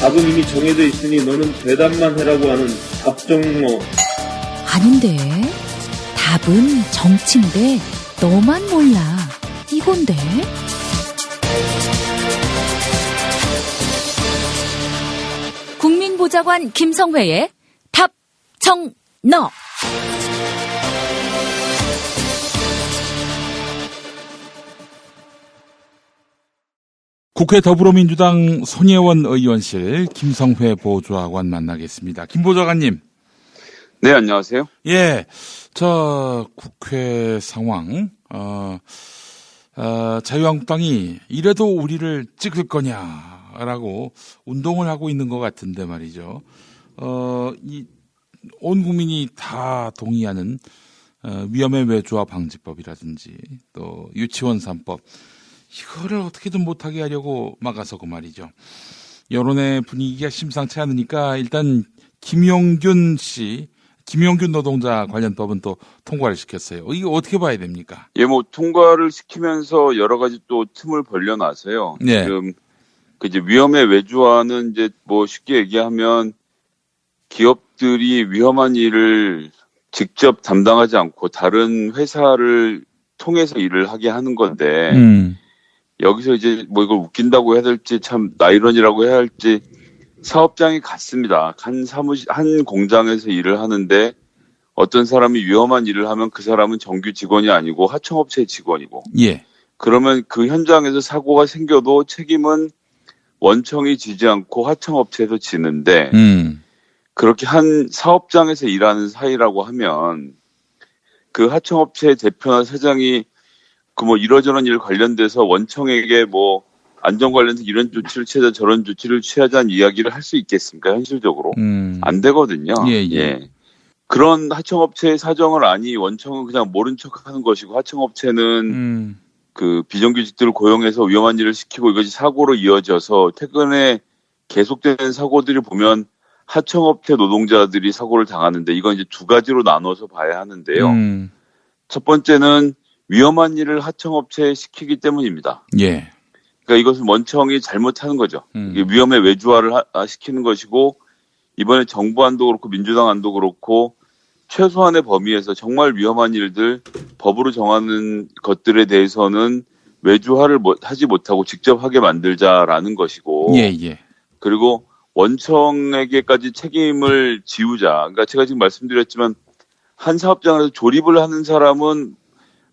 답은 이미 정해져 있으니 너는 대답만 해라고 하는 답정너. 아닌데. 답은 정치인데 너만 몰라. 이건데. 국민보좌관 김성회의 답정너. 국회 더불어민주당 손혜원 의원실 김성회 보좌관 만나겠습니다. 김 보좌관님. 네, 안녕하세요. 예, 국회 상황, 자유한국당이 이래도 우리를 찍을 거냐라고 운동을 하고 있는 것 같은데 말이죠. 온 국민이 다 동의하는 위험의 외주화 방지법이라든지 또 유치원 3법, 이거를 어떻게든 못하게 하려고 막아서고 말이죠. 여론의 분위기가 심상치 않으니까 일단 김용균 노동자 관련법은 또 통과를 시켰어요. 이거 어떻게 봐야 됩니까? 예, 통과를 시키면서 여러 가지 또 틈을 벌려놔서요. 네. 지금 이제 위험의 외주화는 이제 쉽게 얘기하면 기업들이 위험한 일을 직접 담당하지 않고 다른 회사를 통해서 일을 하게 하는 건데, 여기서 이제 이걸 웃긴다고 해야 될지 참 나이런이라고 해야 할지 사업장이 같습니다. 한 공장에서 일을 하는데 어떤 사람이 위험한 일을 하면 그 사람은 정규 직원이 아니고 하청업체 직원이고. 예. 그러면 그 현장에서 사고가 생겨도 책임은 원청이 지지 않고 하청업체에서 지는데 그렇게 한 사업장에서 일하는 사이라고 하면 그 하청업체 대표나 사장이 이러저런 일 관련돼서 원청에게 안전 관련해서 이런 조치를 취하자 저런 조치를 취하자는 이야기를 할 수 있겠습니까? 현실적으로. 안 되거든요. 예. 그런 하청업체의 사정을 아니 원청은 그냥 모른 척하는 것이고 하청업체는 그 비정규직들을 고용해서 위험한 일을 시키고 이것이 사고로 이어져서 최근에 계속되는 사고들을 보면 하청업체 노동자들이 사고를 당하는데 이건 이제 두 가지로 나눠서 봐야 하는데요. 첫 번째는 위험한 일을 하청업체에 시키기 때문입니다. 예. 그러니까 이것은 원청이 잘못하는 거죠. 이게 위험의 외주화를 시키는 것이고 이번에 정부 안도 그렇고 민주당 안도 그렇고 최소한의 범위에서 정말 위험한 일들 법으로 정하는 것들에 대해서는 외주화를 하지 못하고 직접 하게 만들자라는 것이고 예. 그리고 원청에게까지 책임을 지우자. 그러니까 제가 지금 말씀드렸지만 한 사업장에서 조립을 하는 사람은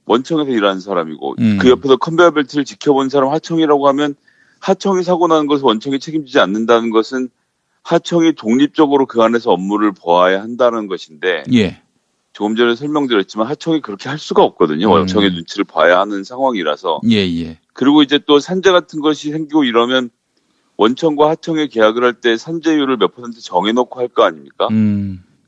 원청에서 일하는 사람이고 그 옆에서 컨베이어 벨트를 지켜본 사람 하청이라고 하면 하청이 사고 나는 것을 원청이 책임지지 않는다는 것은 하청이 독립적으로 그 안에서 업무를 보아야 한다는 것인데 예. 조금 전에 설명드렸지만 하청이 그렇게 할 수가 없거든요. 원청의 눈치를 봐야 하는 상황이라서. 예. 그리고 이제 또 산재 같은 것이 생기고 이러면 원청과 하청의 계약을 할 때 산재율을 몇 % 정해놓고 할 거 아닙니까?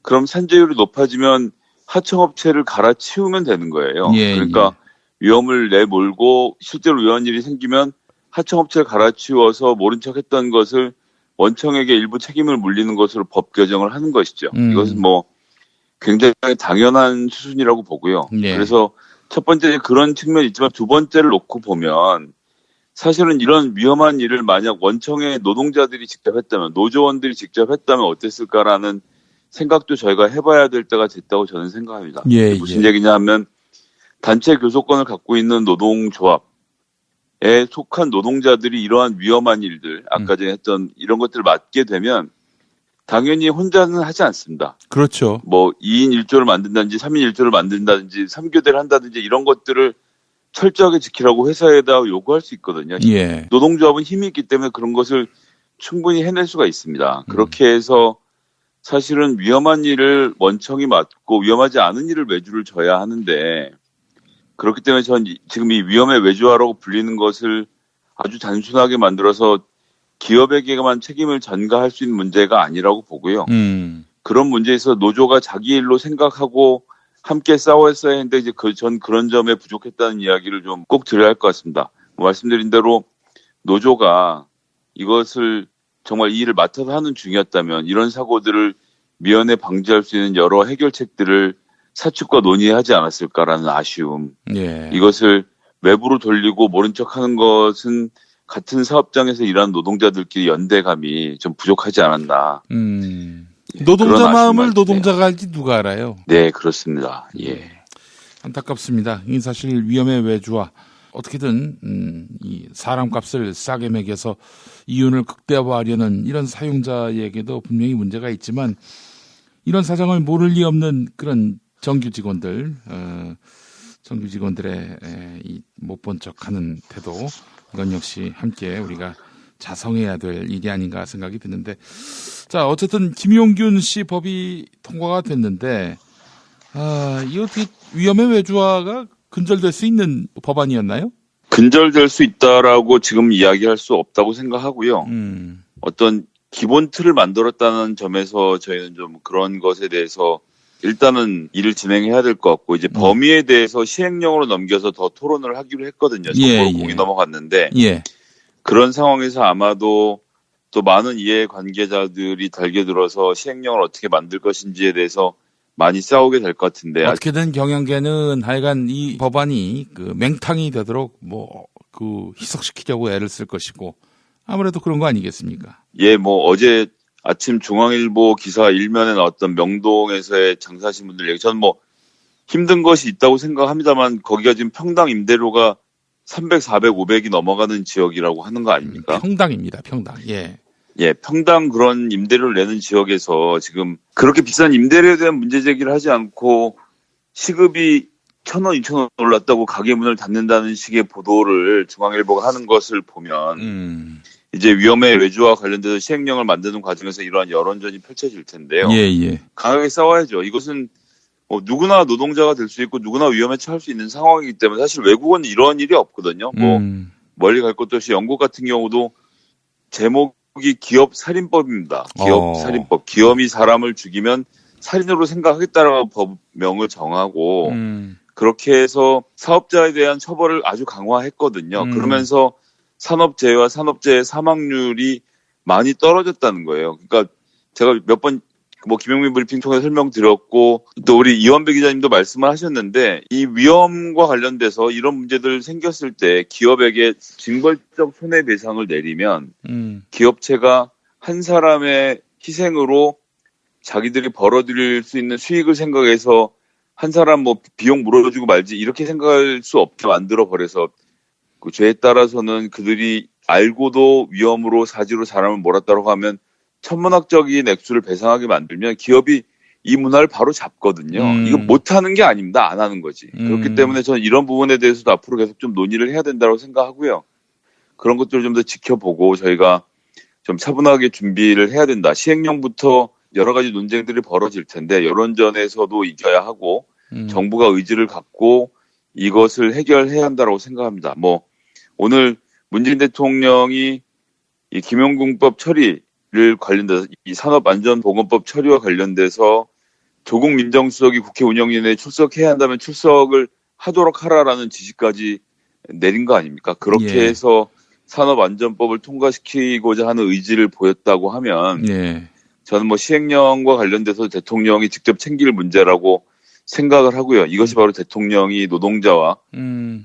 그럼 산재율이 높아지면 하청업체를 갈아치우면 되는 거예요. 그러니까 위험을 내몰고 실제로 위험한 일이 생기면 하청업체를 갈아치워서 모른 척했던 것을 원청에게 일부 책임을 물리는 것으로 법 개정을 하는 것이죠. 이것은 굉장히 당연한 수순이라고 보고요. 그래서 첫 번째 그런 측면이 있지만 두 번째를 놓고 보면 사실은 이런 위험한 일을 만약 원청의 노동자들이 직접 했다면 노조원들이 직접 했다면 어땠을까라는 생각도 저희가 해봐야 될 때가 됐다고 저는 생각합니다. 무슨 얘기냐 하면 단체 교섭권을 갖고 있는 노동조합에 속한 노동자들이 이러한 위험한 일들, 아까 전에 했던 이런 것들을 맡게 되면 당연히 혼자는 하지 않습니다. 그렇죠. 2인 1조를 만든다든지 3인 1조를 만든다든지 3교대를 한다든지 이런 것들을 철저하게 지키라고 회사에다 요구할 수 있거든요. 노동조합은 힘이 있기 때문에 그런 것을 충분히 해낼 수가 있습니다. 그렇게 해서 사실은 위험한 일을 원청이 맡고 위험하지 않은 일을 외주를 져야 하는데 그렇기 때문에 전 지금 이 위험의 외주화라고 불리는 것을 아주 단순하게 만들어서 기업에게만 책임을 전가할 수 있는 문제가 아니라고 보고요. 그런 문제에서 노조가 자기 일로 생각하고 함께 싸웠어야 했는데 이제 전 그런 점에 부족했다는 이야기를 좀 꼭 드려야 할 것 같습니다. 말씀드린 대로 노조가 이것을 정말 이 일을 맡아서 하는 중이었다면 이런 사고들을 미연에 방지할 수 있는 여러 해결책들을 사측과 논의하지 않았을까라는 아쉬움. 이것을 외부로 돌리고 모른 척하는 것은 같은 사업장에서 일하는 노동자들끼리 연대감이 좀 부족하지 않았나. 노동자 그런 마음을 아쉬움이 노동자가 알지 누가 알아요? 네, 그렇습니다. 예. 안타깝습니다. 이 사실 위험의 외주화 어떻게든 이 사람값을 싸게 매겨서 이윤을 극대화하려는 이런 사용자에게도 분명히 문제가 있지만 이런 사정을 모를 리 없는 그런 정규 직원들의 이 못 본 척하는 태도 이건 역시 함께 우리가 자성해야 될 일이 아닌가 생각이 드는데 자 어쨌든 김용균 씨 법이 통과가 됐는데 이 어떻게 위험의 외주화가 근절될 수 있는 법안이었나요? 근절될 수 있다라고 지금 이야기할 수 없다고 생각하고요. 어떤 기본 틀을 만들었다는 점에서 저희는 좀 그런 것에 대해서 일단은 일을 진행해야 될 것 같고 이제 범위에 대해서 시행령으로 넘겨서 더 토론을 하기로 했거든요. 정보로 공이 넘어갔는데 그런 상황에서 아마도 또 많은 이해 관계자들이 달겨들어서 시행령을 어떻게 만들 것인지에 대해서 많이 싸우게 될 것 같은데 어떻게든 경영계는 하여간 이 법안이 그 맹탕이 되도록 희석시키려고 애를 쓸 것이고 아무래도 그런 거 아니겠습니까? 예, 어제 아침 중앙일보 기사 일면에 나왔던 명동에서의 장사하신 분들 얘기 저는 힘든 것이 있다고 생각합니다만 거기가 지금 평당 임대료가 300, 400, 500이 넘어가는 지역이라고 하는 거 아닙니까? 평당입니다. 평당. 예. 예, 평당 그런 임대료를 내는 지역에서 지금 그렇게 비싼 임대료에 대한 문제 제기를 하지 않고 시급이 1,000원, 2,000원 올랐다고 가게 문을 닫는다는 식의 보도를 중앙일보가 하는 것을 보면 이제 위험의 외주와 관련돼서 시행령을 만드는 과정에서 이러한 여론전이 펼쳐질 텐데요. 예. 강하게 싸워야죠. 이것은 누구나 노동자가 될 수 있고 누구나 위험에 처할 수 있는 상황이기 때문에 사실 외국은 이런 일이 없거든요. 멀리 갈 것도 없이 영국 같은 경우도 제목이 기업 살인법입니다. 기업 살인법. 기업이 사람을 죽이면 살인으로 생각하겠다라고 법명을 정하고 그렇게 해서 사업자에 대한 처벌을 아주 강화했거든요. 그러면서 산업재해와 산업재해 사망률이 많이 떨어졌다는 거예요. 그러니까 제가 몇 번 김용민 브리핑 통해 설명드렸고 또 우리 이원배 기자님도 말씀을 하셨는데 이 위험과 관련돼서 이런 문제들 생겼을 때 기업에게 징벌적 손해배상을 내리면 기업체가 한 사람의 희생으로 자기들이 벌어들일 수 있는 수익을 생각해서 한 사람 비용 물어주고 말지 이렇게 생각할 수 없게 만들어 버려서 그 죄에 따라서는 그들이 알고도 위험으로 사지로 사람을 몰았다고 하면 천문학적인 액수를 배상하게 만들면 기업이 이 문화를 바로 잡거든요. 이거 못하는 게 아닙니다. 안 하는 거지. 그렇기 때문에 저는 이런 부분에 대해서도 앞으로 계속 좀 논의를 해야 된다고 생각하고요. 그런 것들을 좀 더 지켜보고 저희가 좀 차분하게 준비를 해야 된다. 시행령부터 여러 가지 논쟁들이 벌어질 텐데 여론전에서도 이겨야 하고 정부가 의지를 갖고 이것을 해결해야 한다고 생각합니다. 오늘 문재인 대통령이 이 김용균법 처리를 관련돼서 이 산업안전보건법 처리와 관련돼서 조국 민정수석이 국회 운영위원회에 출석해야 한다면 출석을 하도록 하라라는 지시까지 내린 거 아닙니까? 그렇게 해서 산업안전법을 통과시키고자 하는 의지를 보였다고 하면 저는 시행령과 관련돼서 대통령이 직접 챙길 문제라고 생각을 하고요. 이것이 바로 대통령이 노동자와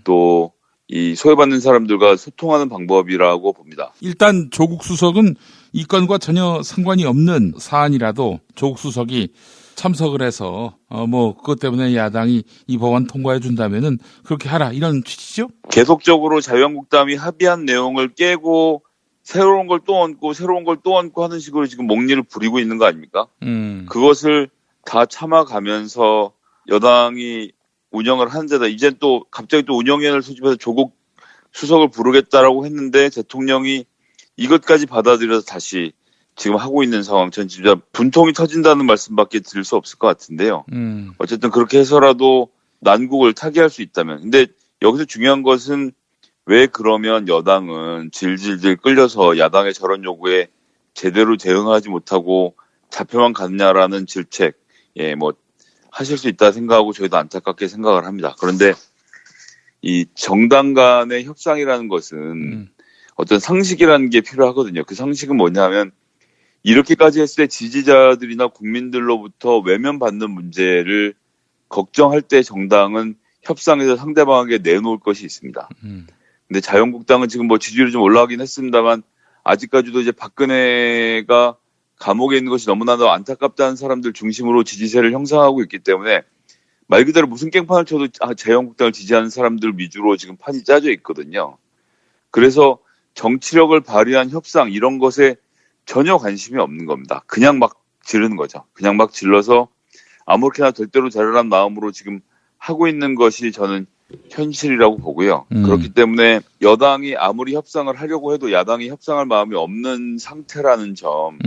또 이 소외받는 사람들과 소통하는 방법이라고 봅니다. 일단 조국 수석은 이 건과 전혀 상관이 없는 사안이라도 조국 수석이 참석을 해서 그것 때문에 야당이 이 법안 통과해 준다면은 그렇게 하라 이런 취지죠? 계속적으로 자유한국당이 합의한 내용을 깨고 새로운 걸 또 얹고 새로운 걸 또 얹고 하는 식으로 지금 목리를 부리고 있는 거 아닙니까? 그것을 다 참아가면서 여당이 운영을 하는 데다 이제 또 갑자기 또 운영위원회를 소집해서 조국 수석을 부르겠다라고 했는데 대통령이 이것까지 받아들여서 다시 지금 하고 있는 상황. 전 진짜 분통이 터진다는 말씀밖에 드릴 수 없을 것 같은데요. 어쨌든 그렇게 해서라도 난국을 타개할 수 있다면. 근데 여기서 중요한 것은 왜 그러면 여당은 질질질 끌려서 야당의 저런 요구에 제대로 대응하지 못하고 잡혀만 갔냐라는 질책. 하실 수 있다 생각하고 저희도 안타깝게 생각을 합니다. 그런데 이 정당 간의 협상이라는 것은 어떤 상식이라는 게 필요하거든요. 그 상식은 뭐냐면 이렇게까지 했을 때 지지자들이나 국민들로부터 외면받는 문제를 걱정할 때 정당은 협상에서 상대방에게 내놓을 것이 있습니다. 근데 자유한국당은 지금 뭐 지지율이 좀 올라가긴 했습니다만 아직까지도 이제 박근혜가 감옥에 있는 것이 너무나도 안타깝다는 사람들 중심으로 지지세를 형성하고 있기 때문에 말 그대로 무슨 깽판을 쳐도 자유한국당을 지지하는 사람들 위주로 지금 판이 짜져 있거든요. 그래서 정치력을 발휘한 협상 이런 것에 전혀 관심이 없는 겁니다. 그냥 막 지르는 거죠. 그냥 막 질러서 아무렇게나 될 대로 되라는 마음으로 지금 하고 있는 것이 저는 현실이라고 보고요. 그렇기 때문에 여당이 아무리 협상을 하려고 해도 야당이 협상할 마음이 없는 상태라는 점,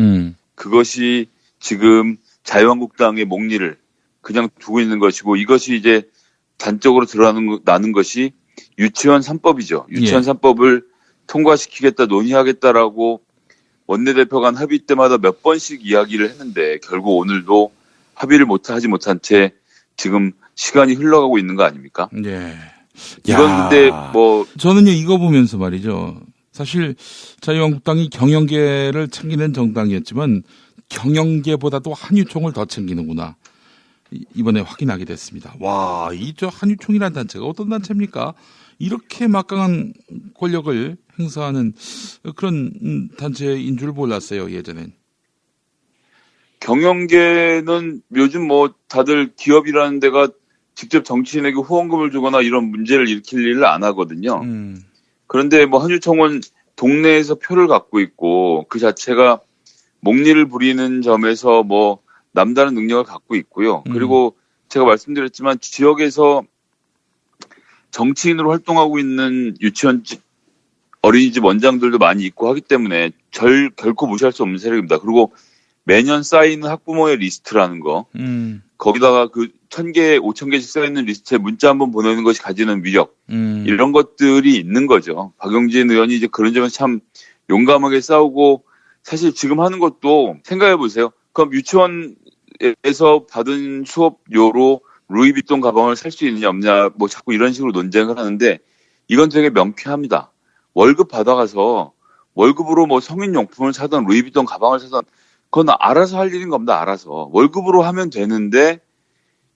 그것이 지금 자유한국당의 목리를 그냥 두고 있는 것이고, 이것이 이제 단적으로 드러나는 것이 유치원 3법이죠. 유치원 3법을 통과시키겠다, 논의하겠다라고 원내대표 간 합의 때마다 몇 번씩 이야기를 했는데 결국 오늘도 합의를 하지 못한 채 지금 시간이 흘러가고 있는 거 아닙니까? 예. 이건 근데 뭐 저는요 이거 보면서 말이죠. 사실 자유한국당이 경영계를 챙기는 정당이었지만 경영계보다도 한유총을 더 챙기는구나. 이번에 확인하게 됐습니다. 와, 이 저 한유총이라는 단체가 어떤 단체입니까? 이렇게 막강한 권력을 행사하는 그런 단체인 줄 몰랐어요, 예전엔. 경영계는 요즘 뭐 다들 기업이라는 데가 직접 정치인에게 후원금을 주거나 이런 문제를 일으킬 일을 안 하거든요. 그런데 뭐 한유총은 동네에서 표를 갖고 있고 그 자체가 목리를 부리는 점에서 뭐 남다른 능력을 갖고 있고요. 그리고 제가 말씀드렸지만 지역에서 정치인으로 활동하고 있는 유치원 어린이집 원장들도 많이 있고 하기 때문에 결코 무시할 수 없는 세력입니다. 그리고 매년 쌓이는 학부모의 리스트라는 거, 거기다가 그 1,000개, 5,000개씩 쌓이는 리스트에 문자 한번 보내는 것이 가지는 위력, 이런 것들이 있는 거죠. 박용진 의원이 이제 그런 점에서 참 용감하게 싸우고, 사실 지금 하는 것도 생각해 보세요. 그럼 유치원에서 받은 수업료로 루이비통 가방을 살 수 있느냐 없냐, 뭐 자꾸 이런 식으로 논쟁을 하는데, 이건 되게 명쾌합니다. 월급 받아가서 월급으로 뭐 성인용품을 사든 루이비통 가방을 사든 그건 알아서 할 일인 겁니다. 알아서. 월급으로 하면 되는데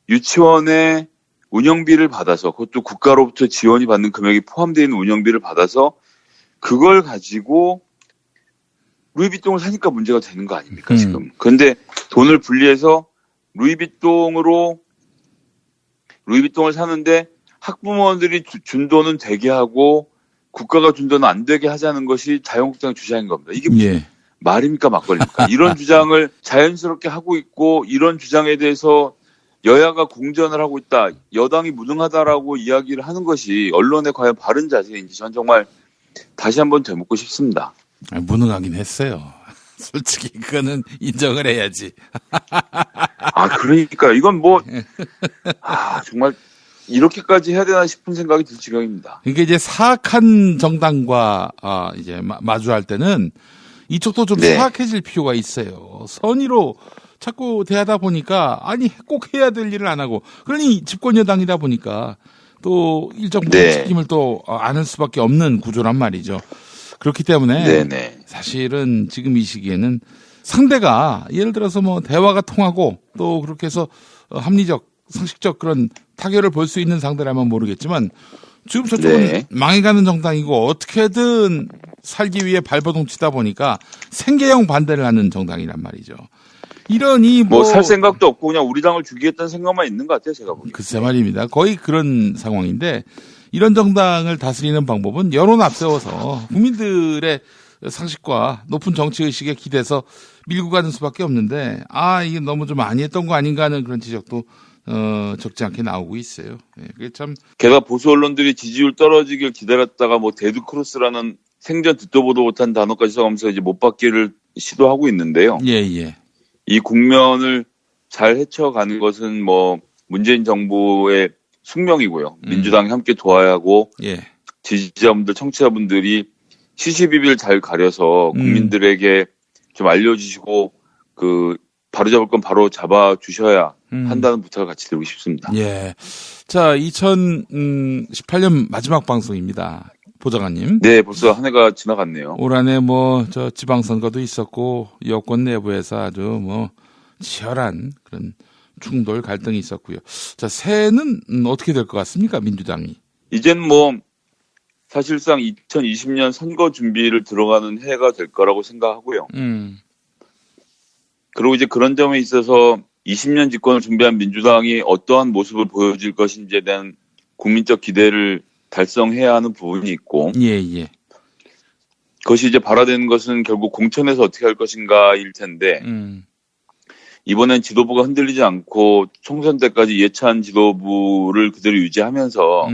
유치원의 운영비를 받아서, 그것도 국가로부터 지원이 받는 금액이 포함되어 있는 운영비를 받아서 그걸 가지고 루이비통을 사니까 문제가 되는 거 아닙니까 지금. 그런데 돈을 분리해서 루이비통을 사는데 학부모들이 준 돈은 되게 하고 국가가 준 돈은 안 되게 하자는 것이 자유한국당의 주장인 겁니다. 이게 무슨 말입니까 막걸리입니까? 이런 주장을 자연스럽게 하고 있고, 이런 주장에 대해서 여야가 공전을 하고 있다, 여당이 무능하다라고 이야기를 하는 것이 언론의 과연 바른 자세인지 전 정말 다시 한번 되묻고 싶습니다. 무능하긴 했어요. 솔직히 그거는 인정을 해야지. 그러니까 이건 뭐 정말 이렇게까지 해야 되나 싶은 생각이 들 지경입니다. 그러니까 이제 사악한 정당과 이제 마주할 때는 이쪽도 좀 사악해질 필요가 있어요. 선의로 자꾸 대하다 보니까 꼭 해야 될 일을 안 하고, 그러니 집권 여당이다 보니까 또 일정 부분 책임을 또 안을 수밖에 없는 구조란 말이죠. 그렇기 때문에 사실은 지금 이 시기에는 상대가 예를 들어서 뭐 대화가 통하고 또 그렇게 해서 합리적, 상식적 그런 타결을 볼 수 있는 상대라면 모르겠지만, 지금 저쪽은 망해가는 정당이고 어떻게든 살기 위해 발버둥 치다 보니까 생계형 반대를 하는 정당이란 말이죠. 이러니 뭐 살 생각도 없고 그냥 우리 당을 죽이겠다는 생각만 있는 것 같아요, 제가 보기에. 글쎄 말입니다. 거의 그런 상황인데, 이런 정당을 다스리는 방법은 여론 앞세워서 국민들의 상식과 높은 정치의식에 기대서 밀고 가는 수밖에 없는데, 이게 너무 좀 많이 했던 거 아닌가 하는 그런 지적도 적지 않게 나오고 있어요. 그게 참. 게다가 보수 언론들이 지지율 떨어지길 기다렸다가 뭐 데드크로스라는 생전 듣도 보도 못한 단어까지 써가면서 이제 못 받기를 시도하고 있는데요. 이 국면을 잘 헤쳐가는 것은 뭐 문재인 정부의 숙명이고요. 민주당이 함께 도와야 하고, 지지자분들, 청취자분들이 시시비비를 잘 가려서 국민들에게 좀 알려주시고 바로잡을 건 바로 잡아주셔야 한다는 부탁을 같이 드리고 싶습니다. 자, 2018년 마지막 방송입니다. 보좌관님. 네, 벌써 한 해가 지나갔네요. 올 한해 저 지방선거도 있었고, 여권 내부에서 아주 치열한 그런 충돌, 갈등이 있었고요. 자, 새해는 어떻게 될 것 같습니까, 민주당이? 이젠 사실상 2020년 선거 준비를 들어가는 해가 될 거라고 생각하고요. 그리고 이제 그런 점에 있어서 20년 집권을 준비한 민주당이 어떠한 모습을 보여줄 것인지에 대한 국민적 기대를 달성해야 하는 부분이 있고, 예. 그것이 이제 발화되는 것은 결국 공천에서 어떻게 할 것인가일 텐데, 이번엔 지도부가 흔들리지 않고 총선 때까지 이해찬 지도부를 그대로 유지하면서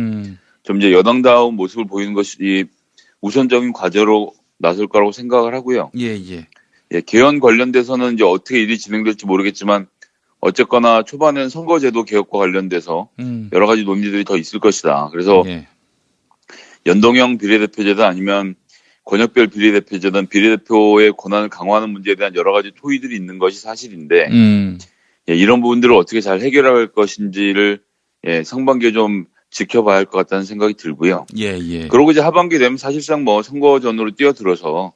좀 이제 여당다운 모습을 보이는 것이 우선적인 과제로 나설 거라고 생각을 하고요. 예. 개헌 관련돼서는 이제 어떻게 일이 진행될지 모르겠지만 어쨌거나 초반엔 선거제도 개혁과 관련돼서 여러 가지 논의들이 더 있을 것이다. 그래서 예. 연동형 비례대표제든 아니면 권역별 비례대표제든 비례대표의 권한을 강화하는 문제에 대한 여러 가지 토의들이 있는 것이 사실인데 이런 부분들을 어떻게 잘 해결할 것인지를 상반기에 좀 지켜봐야 할 것 같다는 생각이 들고요. 예. 그러고 이제 하반기 되면 사실상 뭐 선거 전으로 뛰어들어서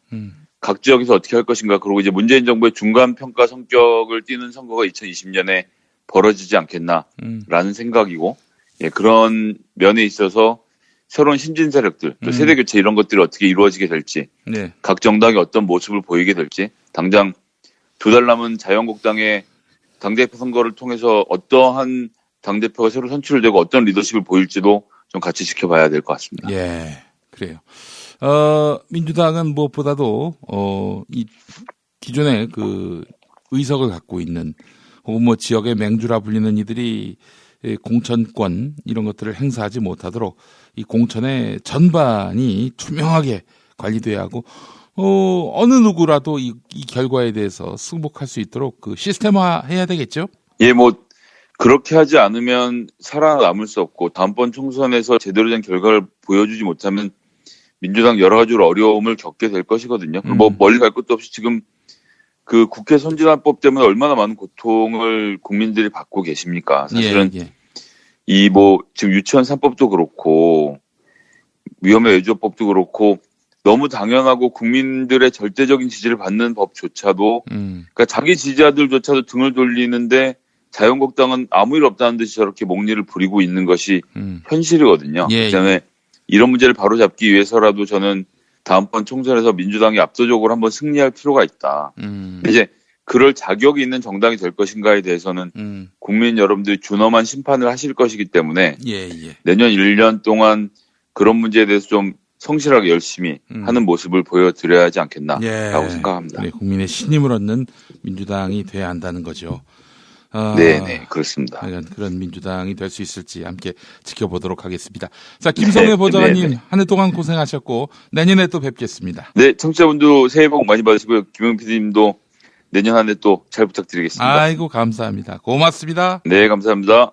각 지역에서 어떻게 할 것인가. 그리고 이제 문재인 정부의 중간 평가 성격을 띠는 선거가 2020년에 벌어지지 않겠나라는 생각이고, 그런 면에 있어서 새로운 신진 세력들, 또 세대 교체 이런 것들이 어떻게 이루어지게 될지, 각 정당이 어떤 모습을 보이게 될지, 당장 2달 남은 자유한국당의 당대표 선거를 통해서 어떠한 당대표가 새로 선출되고 어떤 리더십을 보일지도 좀 같이 지켜봐야 될 것 같습니다. 예, 그래요. 민주당은 무엇보다도, 이 기존에 그 의석을 갖고 있는 혹은 뭐 지역의 맹주라 불리는 이들이 공천권 이런 것들을 행사하지 못하도록 이 공천의 전반이 투명하게 관리돼야 하고, 어느 누구라도 이 결과에 대해서 승복할 수 있도록 그 시스템화 해야 되겠죠? 그렇게 하지 않으면 살아남을 수 없고, 다음번 총선에서 제대로 된 결과를 보여주지 못하면 민주당 여러 가지로 어려움을 겪게 될 것이거든요. 멀리 갈 것도 없이 지금 그 국회 선진화법 때문에 얼마나 많은 고통을 국민들이 받고 계십니까? 사실은 지금 유치원 3법도 그렇고 위험의 외주업법도 그렇고 너무 당연하고 국민들의 절대적인 지지를 받는 법조차도 그러니까 자기 지지자들조차도 등을 돌리는데 자유한국당은 아무 일 없다는 듯이 저렇게 목리를 부리고 있는 것이 현실이거든요. 그다음에 이런 문제를 바로잡기 위해서라도 저는 다음번 총선에서 민주당이 압도적으로 한번 승리할 필요가 있다. 이제 그럴 자격이 있는 정당이 될 것인가에 대해서는 국민 여러분들이 준엄한 심판을 하실 것이기 때문에 내년 1년 동안 그런 문제에 대해서 좀 성실하게 열심히 하는 모습을 보여드려야 하지 않겠나라고 생각합니다. 그래, 국민의 신임을 얻는 민주당이 돼야 한다는 거죠. 네, 그렇습니다. 그런 민주당이 될 수 있을지 함께 지켜보도록 하겠습니다. 자, 김성회 보좌관님 한 해 동안 고생하셨고 내년에 또 뵙겠습니다. 네, 청취자분도 새해 복 많이 받으시고요. 김영 PD님도 내년 한 해 또 잘 부탁드리겠습니다. 아이고 감사합니다. 고맙습니다. 네, 감사합니다.